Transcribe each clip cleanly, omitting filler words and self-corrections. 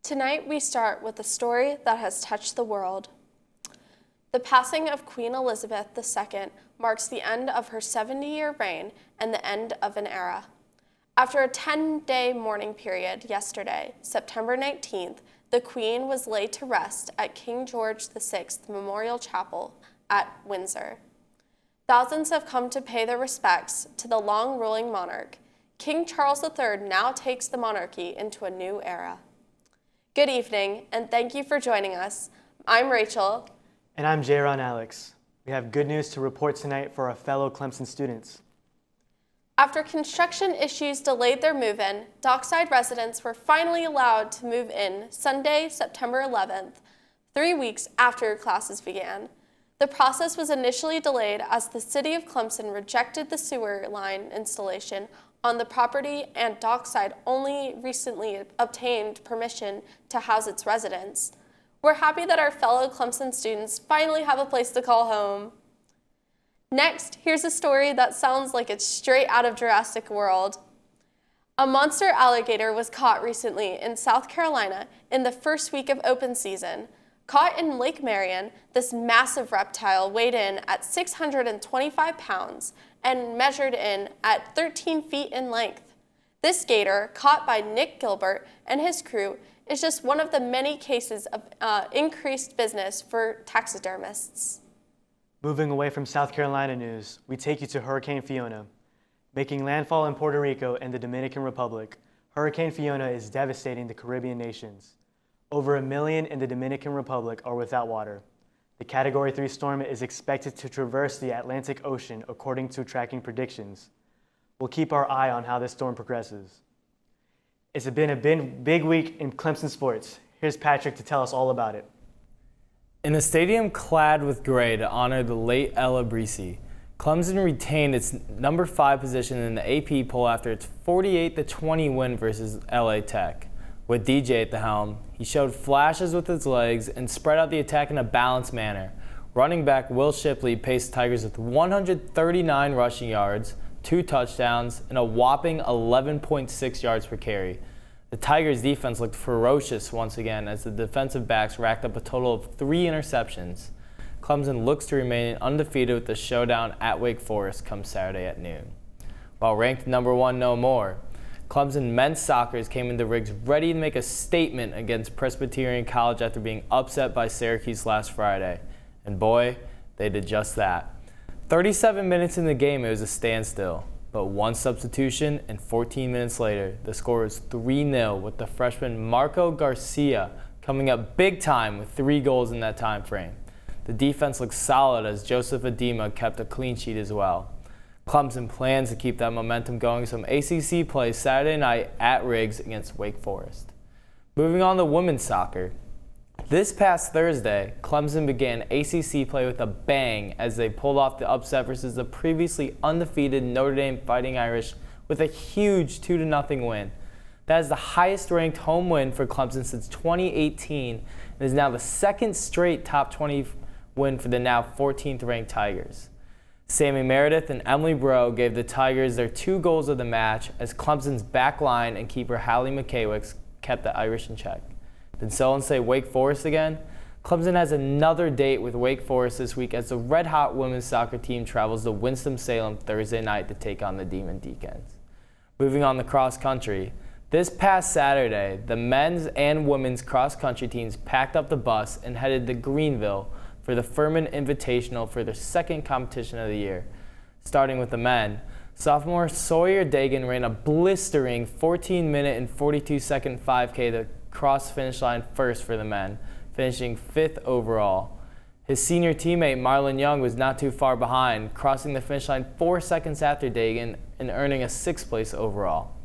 Tonight, we start with a story that has touched the world. The passing of Queen Elizabeth II marks the end of her 70-year reign and the end of an era. After a 10-day mourning period yesterday, September 19th, the Queen was laid to rest at King George VI Memorial Chapel at Windsor. Thousands have come to pay their respects to the long-ruling monarch. King Charles III now takes the monarchy into a new era. Good evening, and thank you for joining us. I'm Rachel. And I'm Jaron Alex. We have good news to report tonight for our fellow Clemson students. After construction issues delayed their move-in, Dockside residents were finally allowed to move in Sunday, September 11th, 3 weeks after classes began. The process was initially delayed as the city of Clemson rejected the sewer line installation on the property, and Dockside only recently obtained permission to house its residents. We're happy that our fellow Clemson students finally have a place to call home. Next, here's a story that sounds like it's straight out of Jurassic World. A monster alligator was caught recently in South Carolina in the first week of open season. Caught in Lake Marion, this massive reptile weighed in at 625 pounds and measured in at 13 feet in length. This gator, caught by Nick Gilbert and his crew, is just one of the many cases of increased business for taxidermists. Moving away from South Carolina news, we take you to Hurricane Fiona. Making landfall in Puerto Rico and the Dominican Republic, Hurricane Fiona is devastating the Caribbean nations. Over 1 million in the Dominican Republic are without water. The Category 3 storm is expected to traverse the Atlantic Ocean according to tracking predictions. We'll keep our eye on how this storm progresses. It's been a big week in Clemson sports. Here's Patrick to tell us all about it. In a stadium clad with gray to honor the late Ella Breesy, Clemson retained its number 5 position in the AP poll after its 48-20 win versus LA Tech. With DJ at the helm, he showed flashes with his legs and spread out the attack in a balanced manner. Running back Will Shipley paced Tigers with 139 rushing yards, 2 touchdowns, and a whopping 11.6 yards per carry. The Tigers' defense looked ferocious once again as the defensive backs racked up a total of 3 interceptions. Clemson looks to remain undefeated with the showdown at Wake Forest come Saturday at noon. While ranked number 1 no more, Clemson men's soccer came into Riggs ready to make a statement against Presbyterian College after being upset by Syracuse last Friday. And boy, they did just that. 37 minutes in the game, it was a standstill. But one substitution, and 14 minutes later, the score was 3-0 with the freshman Marco Garcia coming up big time with 3 goals in that time frame. The defense looked solid as Joseph Adema kept a clean sheet as well. Clemson plans to keep that momentum going some ACC play Saturday night at Riggs against Wake Forest. Moving on to women's soccer. This past Thursday, Clemson began ACC play with a bang as they pulled off the upset versus the previously undefeated Notre Dame Fighting Irish with a huge 2-0 win. That is the highest ranked home win for Clemson since 2018 and is now the 2nd straight top 20 win for the now 14th ranked Tigers. Sammy Meredith and Emily Breaux gave the Tigers their 2 goals of the match as Clemson's back line and keeper Hallie McKaywick kept the Irish in check. Did someone say Wake Forest again? Clemson has another date with Wake Forest this week as the red-hot women's soccer team travels to Winston-Salem Thursday night to take on the Demon Deacons. Moving on to cross-country. This past Saturday, the men's and women's cross-country teams packed up the bus and headed to Greenville for the Furman Invitational for their 2nd competition of the year. Starting with the men, sophomore Sawyer Dagan ran a blistering 14-minute and 42-second 5K to cross finish line first for the men, finishing 5th overall. His senior teammate Marlon Young was not too far behind, crossing the finish line 4 seconds after Dagan and earning a 6th place overall.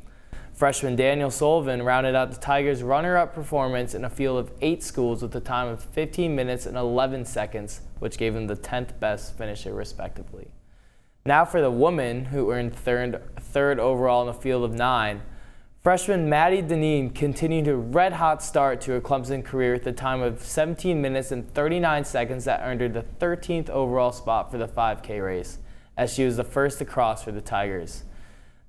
Freshman Daniel Sullivan rounded out the Tigers' runner-up performance in a field of 8 schools with a time of 15 minutes and 11 seconds, which gave him the 10th best finisher respectively. Now for the woman, who earned third overall in a field of 9. Freshman Maddie Deneen continued a red-hot start to her Clemson career with a time of 17 minutes and 39 seconds that earned her the 13th overall spot for the 5K race, as she was the first to cross for the Tigers.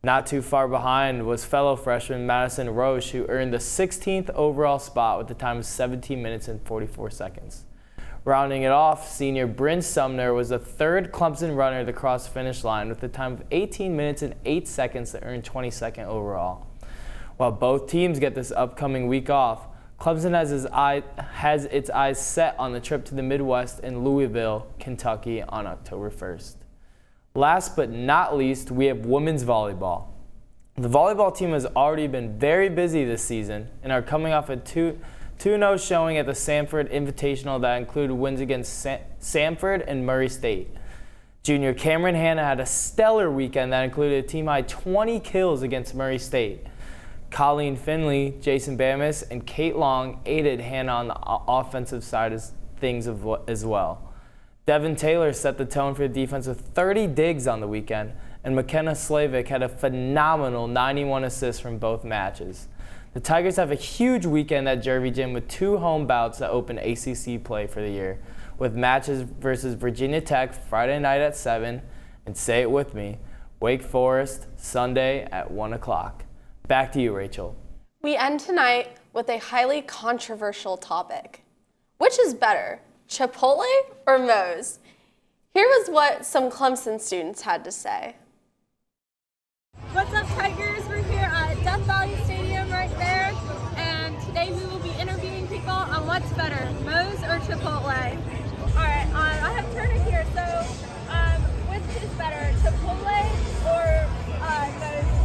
Not too far behind was fellow freshman Madison Roche, who earned the 16th overall spot with a time of 17 minutes and 44 seconds. Rounding it off, senior Bryn Sumner was the third Clemson runner to cross the finish line with a time of 18 minutes and 8 seconds to earn 22nd overall. While both teams get this upcoming week off, Clemson has its eyes set on the trip to the Midwest in Louisville, Kentucky on October 1st. Last but not least, we have women's volleyball. The volleyball team has already been very busy this season and are coming off a 2-0 showing at the Samford Invitational that included wins against Samford and Murray State. Junior Cameron Hanna had a stellar weekend that included a team-high 20 kills against Murray State. Colleen Finley, Jason Bamis, and Kate Long aided Hannah on the offensive side of things as well. Devin Taylor set the tone for the defense with 30 digs on the weekend, and McKenna Slavik had a phenomenal 91 assists from both matches. The Tigers have a huge weekend at Tigervision with 2 home bouts that open ACC play for the year, with matches versus Virginia Tech Friday night at 7, and say it with me, Wake Forest Sunday at 1 o'clock. Back to you, Rachel. We end tonight with a highly controversial topic. Which is better, Chipotle or Moe's? Here was what some Clemson students had to say. What's up, Tigers? We're here at Death Valley Stadium right there, and today we will be interviewing people on what's better, Moe's or Chipotle. Alright, I have Turner here, so which is better, Chipotle or Moe's?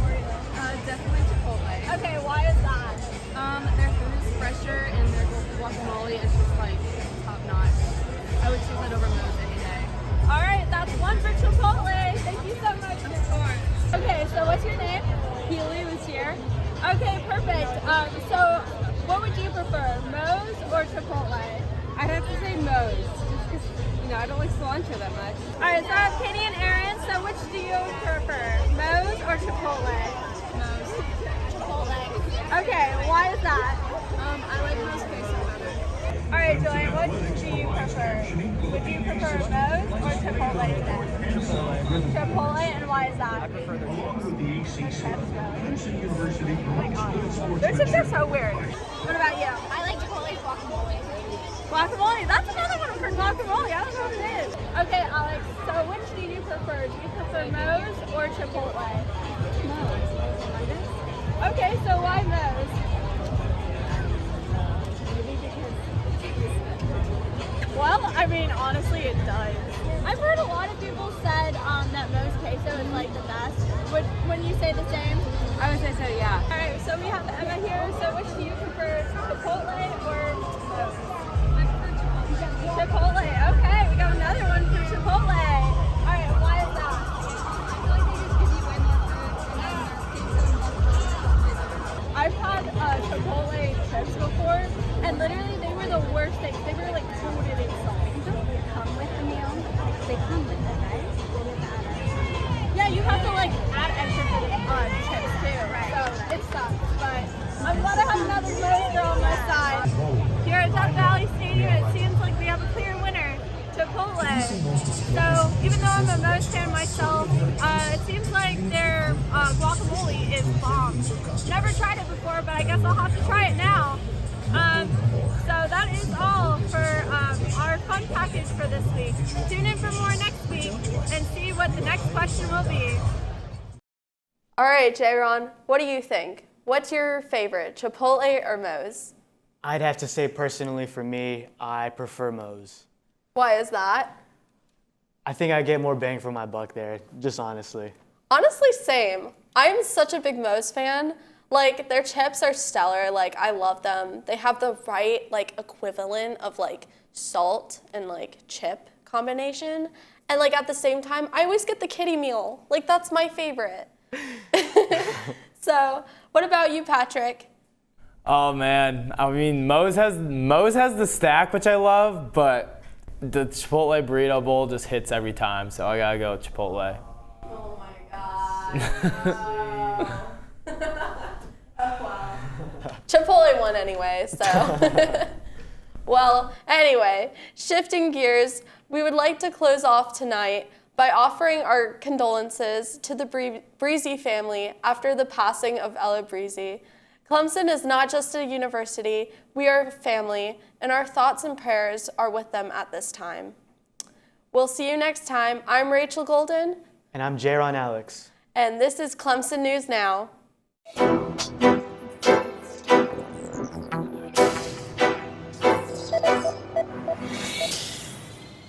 Definitely Chipotle. Okay, why is that? Their food is fresher and their guacamole is just like top notch. I would choose it over Moe's any day. Alright, that's one for Chipotle. Thank you so much. Of course. Okay, so what's your name? Healy was here. Okay, perfect. So what would you prefer, Moe's or Chipotle? I'd have to say Moe's, just because, I don't like cilantro that much. Alright, so I have Katie and Aaron, so which do you prefer, Moe's or Chipotle? Moe's. Chipotle. Okay, why is that? I like Moe's queso better. Alright, Julian, what do you prefer? Would you prefer Moe's or Chipotle today? Chipotle, and why is that? I prefer their chips. Oh my god. Their chips are so weird. What about you? I like Chipotle guacamole. Guacamole, that's another one for guacamole. I don't know what it is. Okay, Alex, so which do you prefer? Do you prefer Moe's or Chipotle? Moe's. Okay, so why Moe's? Well, I mean, honestly, it does. I've heard a lot of people said that Moe's queso is like the best. When you say the same? I would say so, yeah. All right, so we have Emma here. So which do you prefer, Chipotle or Moe's? Chipotle. Okay, we got another one for Chipotle. All right, why is that? I feel like they just give you way more food and I've had Chipotle chips before, and literally they were the worst things. They were like coated in salt. They come with the meal. They come with it, right? Yeah, you have to like add extra for the chips too. Right. So it sucks, but I'm glad I have another Moe's girl on my side. Here at Death Valley Stadium, it seems like we have a clear winner, Chipotle. So even though I'm a Moe's fan myself, it seems like their guacamole is bomb. Never tried it before, but I guess I'll have to try it now. So that is all for our fun package for this week. Tune in for more next week and see what the next question will be. All right, J-Ron, what do you think? What's your favorite, Chipotle or Moe's? I'd have to say personally for me, I prefer Moe's. Why is that? I think I get more bang for my buck there, just honestly. Honestly, same. I'm such a big Moe's fan. Like, their chips are stellar. Like, I love them. They have the right, like, equivalent of, like, salt and, like, chip combination. And, like, at the same time, I always get the kiddie meal. Like, that's my favorite. So, What about you, Patrick? Oh man, I mean Moe's has the stack, which I love, but the Chipotle burrito bowl just hits every time, so I gotta go with Chipotle. Oh my God. Oh, wow. Chipotle won anyway, so. Well, anyway, shifting gears, we would like to close off tonight by offering our condolences to the Breezy family after the passing of Ella Breezy. Clemson is not just a university, we are a family, and our thoughts and prayers are with them at this time. We'll see you next time. I'm Rachel Golden. And I'm Jaron Alex. And this is Clemson News Now.